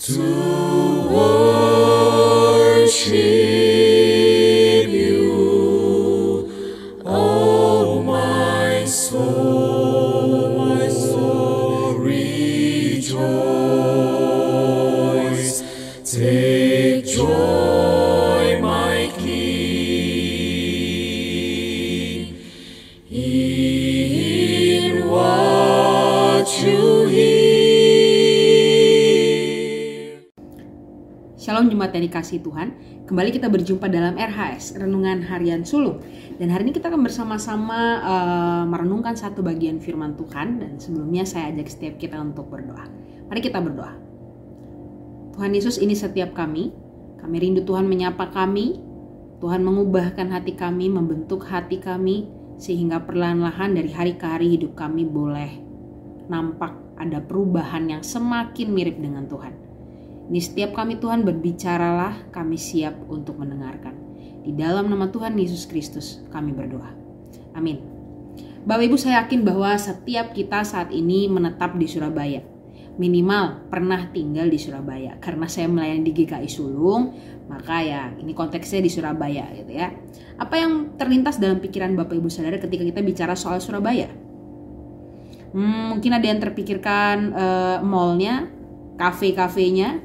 to worship you, oh my soul, rejoice. Take joy, my King, in what you hear. Shalom jemaat yang dikasihi Tuhan. Kembali kita berjumpa dalam RHS, Renungan Harian Sulung. Dan hari ini kita akan bersama-sama merenungkan satu bagian firman Tuhan. Dan sebelumnya saya ajak setiap kita untuk berdoa. Mari kita berdoa. Tuhan Yesus, ini setiap kami rindu Tuhan menyapa kami, Tuhan mengubahkan hati kami, membentuk hati kami, sehingga perlahan-lahan dari hari ke hari hidup kami boleh nampak ada perubahan yang semakin mirip dengan Tuhan. Ini setiap kami Tuhan, berbicaralah, kami siap untuk mendengarkan. Di dalam nama Tuhan Yesus Kristus kami berdoa. Amin. Bapak Ibu, saya yakin bahwa setiap kita saat ini menetap di Surabaya. Minimal pernah tinggal di Surabaya. Karena saya melayani di GKI Sulung, maka ya ini konteksnya di Surabaya gitu ya. Apa yang terlintas dalam pikiran Bapak Ibu Saudara ketika kita bicara soal Surabaya? Mungkin ada yang terpikirkan mallnya, kafe-kafenya,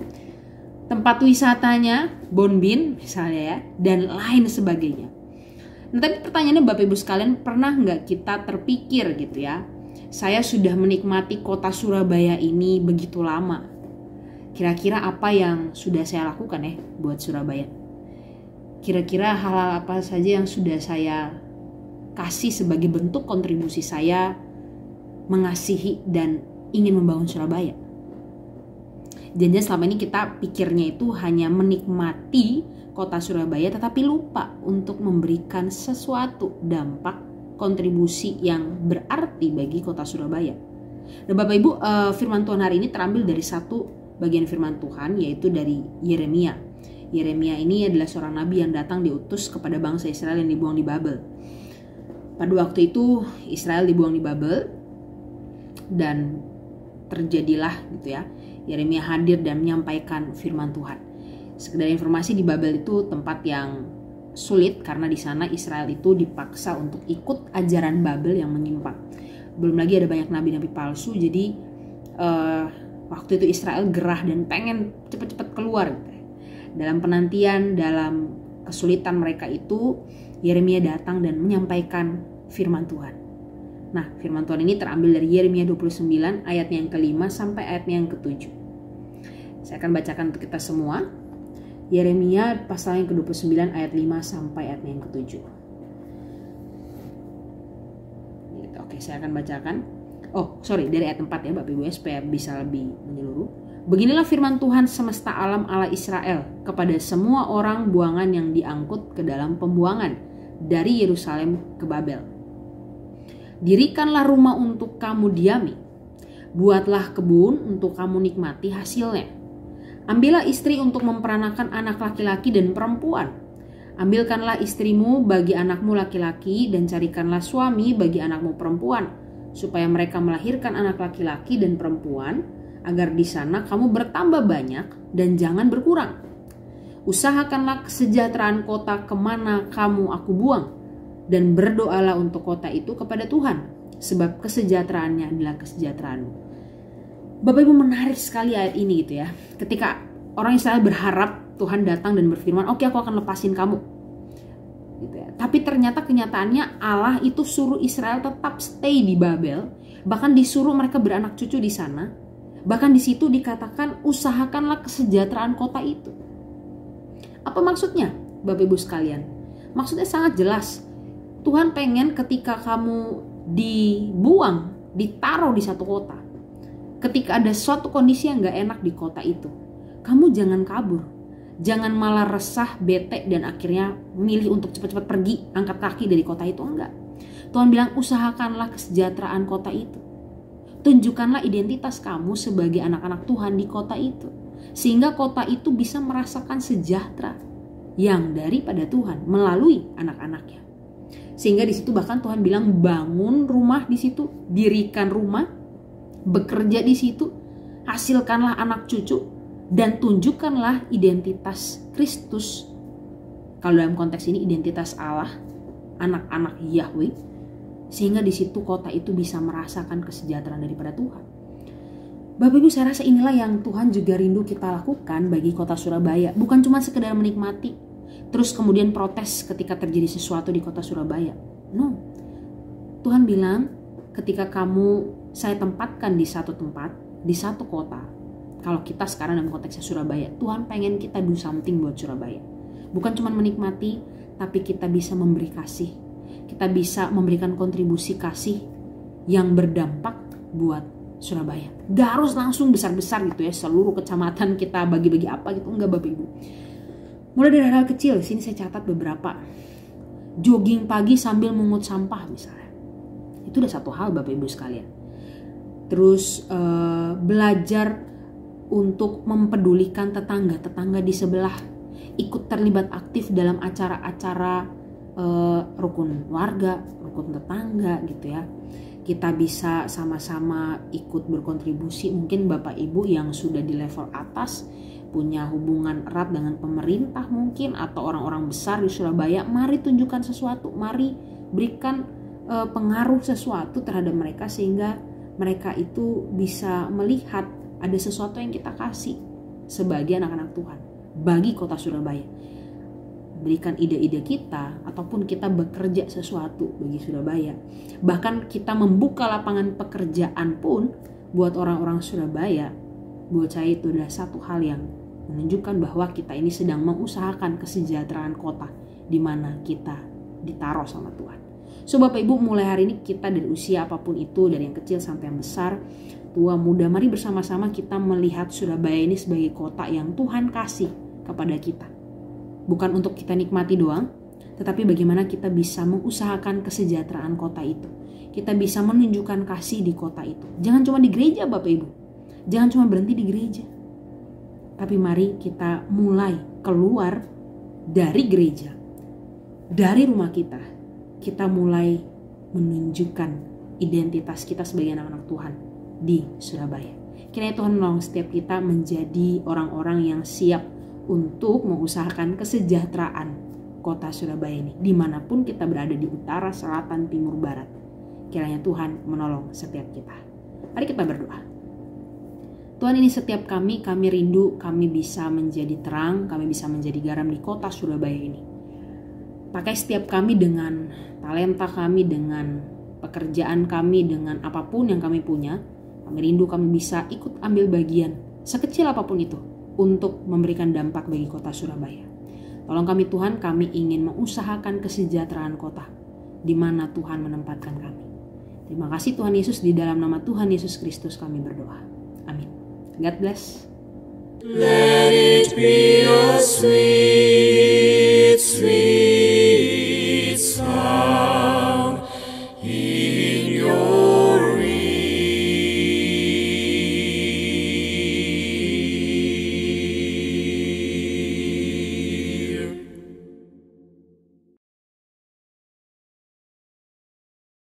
tempat wisatanya, Bonbin misalnya ya, dan lain sebagainya. Nah, tapi pertanyaannya Bapak Ibu sekalian, pernah nggak kita terpikir gitu ya, saya sudah menikmati kota Surabaya ini begitu lama, kira-kira apa yang sudah saya lakukan ya buat Surabaya? Kira-kira hal-hal apa saja yang sudah saya kasih sebagai bentuk kontribusi saya mengasihi dan ingin membangun Surabaya? Jangan selama ini kita pikirnya itu hanya menikmati kota Surabaya, tetapi lupa untuk memberikan sesuatu dampak kontribusi yang berarti bagi kota Surabaya. Nah Bapak Ibu, firman Tuhan hari ini terambil dari satu bagian firman Tuhan, yaitu dari Yeremia. Yeremia ini adalah seorang nabi yang datang diutus kepada bangsa Israel yang dibuang di Babel. Pada waktu itu Israel dibuang di Babel dan terjadilah gitu ya, Yeremia hadir dan menyampaikan firman Tuhan. Sekedar informasi, di Babel itu tempat yang sulit karena di sana Israel itu dipaksa untuk ikut ajaran Babel yang menyimpang. Belum lagi ada banyak nabi-nabi palsu, jadi waktu itu Israel gerah dan pengen cepat-cepat keluar gitu. Dalam penantian, dalam kesulitan mereka itu, Yeremia datang dan menyampaikan firman Tuhan. Nah, firman Tuhan ini terambil dari Yeremia 29 ayatnya yang ke-5 sampai ayatnya yang ke-7. Saya akan bacakan untuk kita semua. Yeremia pasal yang ke-29 ayat 5 sampai ayatnya yang ke-7. Oke, saya akan bacakan. Dari ayat 4 ya Bapak Ibu, supaya bisa lebih menyeluruh. Beginilah firman Tuhan semesta alam Allah Israel kepada semua orang buangan yang diangkut ke dalam pembuangan dari Yerusalem ke Babel. Dirikanlah rumah untuk kamu diami, buatlah kebun untuk kamu nikmati hasilnya. Ambillah istri untuk memperanakan anak laki-laki dan perempuan. Ambilkanlah istrimu bagi anakmu laki-laki dan carikanlah suami bagi anakmu perempuan, supaya mereka melahirkan anak laki-laki dan perempuan, agar di sana kamu bertambah banyak dan jangan berkurang. Usahakanlah kesejahteraan kota kemana kamu aku buang, dan berdoalah untuk kota itu kepada Tuhan, sebab kesejahteraannya adalah kesejahteraanmu. Bapak Ibu, menarik sekali ayat ini gitu ya. Ketika orang Israel berharap Tuhan datang dan berfirman, oke, aku akan lepasin kamu. Gitu ya. Tapi ternyata kenyataannya Allah itu suruh Israel tetap stay di Babel. Bahkan disuruh mereka beranak cucu di sana. Bahkan di situ dikatakan usahakanlah kesejahteraan kota itu. Apa maksudnya Bapak Ibu sekalian? Maksudnya sangat jelas. Tuhan pengen ketika kamu dibuang, ditaruh di satu kota, ketika ada suatu kondisi yang gak enak di kota itu, kamu jangan kabur. Jangan malah resah, bete, dan akhirnya milih untuk cepat-cepat pergi, angkat kaki dari kota itu. Enggak. Tuhan bilang usahakanlah kesejahteraan kota itu. Tunjukkanlah identitas kamu sebagai anak-anak Tuhan di kota itu. Sehingga kota itu bisa merasakan sejahtera yang daripada Tuhan melalui anak-anaknya. Sehingga di situ bahkan Tuhan bilang bangun rumah di situ, dirikan rumah, bekerja di situ, hasilkanlah anak cucu, dan tunjukkanlah identitas Kristus. Kalau dalam konteks ini identitas Allah, anak-anak Yahweh, sehingga di situ kota itu bisa merasakan kesejahteraan daripada Tuhan. Bapak Ibu, saya rasa inilah yang Tuhan juga rindu kita lakukan bagi kota Surabaya. Bukan cuma sekedar menikmati, terus kemudian protes ketika terjadi sesuatu di kota Surabaya. No, Tuhan bilang ketika saya tempatkan di satu tempat, di satu kota. Kalau kita sekarang dalam konteksnya Surabaya, Tuhan pengen kita do something buat Surabaya. Bukan cuma menikmati, tapi kita bisa memberi kasih. Kita bisa memberikan kontribusi kasih yang berdampak buat Surabaya. Gak harus langsung besar-besar gitu ya, seluruh kecamatan kita bagi-bagi apa gitu, enggak Bapak Ibu. Mulai dari hal kecil, sini saya catat beberapa. Jogging pagi sambil mengut sampah misalnya. Itu udah satu hal Bapak Ibu sekalian. Terus belajar untuk mempedulikan tetangga-tetangga di sebelah. Ikut terlibat aktif dalam acara-acara rukun warga, rukun tetangga gitu ya. Kita bisa sama-sama ikut berkontribusi. Mungkin Bapak Ibu yang sudah di level atas punya hubungan erat dengan pemerintah mungkin, atau orang-orang besar di Surabaya, mari tunjukkan sesuatu, mari berikan pengaruh sesuatu terhadap mereka sehingga mereka itu bisa melihat ada sesuatu yang kita kasih sebagai anak-anak Tuhan bagi kota Surabaya. Berikan ide-ide kita ataupun kita bekerja sesuatu bagi Surabaya. Bahkan kita membuka lapangan pekerjaan pun buat orang-orang Surabaya. Buat saya itu adalah satu hal yang menunjukkan bahwa kita ini sedang mengusahakan kesejahteraan kota di mana kita ditaruh sama Tuhan. So Bapak Ibu, mulai hari ini kita dari usia apapun itu, dari yang kecil sampai yang besar, tua muda, mari bersama-sama kita melihat Surabaya ini sebagai kota yang Tuhan kasih kepada kita. Bukan untuk kita nikmati doang, tetapi bagaimana kita bisa mengusahakan kesejahteraan kota itu. Kita bisa menunjukkan kasih di kota itu. Jangan cuma di gereja Bapak Ibu. Jangan cuma berhenti di gereja. Tapi mari kita mulai keluar dari gereja, dari rumah kita. Kita mulai menunjukkan identitas kita sebagai anak-anak Tuhan di Surabaya. Kiranya Tuhan menolong setiap kita menjadi orang-orang yang siap untuk mengusahakan kesejahteraan kota Surabaya ini, dimanapun kita berada, di utara, selatan, timur, barat. Kiranya Tuhan menolong setiap kita. Mari kita berdoa. Tuhan, ini setiap kami rindu kami bisa menjadi terang, kami bisa menjadi garam di kota Surabaya ini. Pakai setiap kami dengan talenta kami, dengan pekerjaan kami, dengan apapun yang kami punya. Kami rindu kami bisa ikut ambil bagian, sekecil apapun itu, untuk memberikan dampak bagi kota Surabaya. Tolong kami Tuhan, kami ingin mengusahakan kesejahteraan kota di mana Tuhan menempatkan kami. Terima kasih Tuhan Yesus, di dalam nama Tuhan Yesus Kristus kami berdoa. Amin. God bless. Let it be a sweet, sweet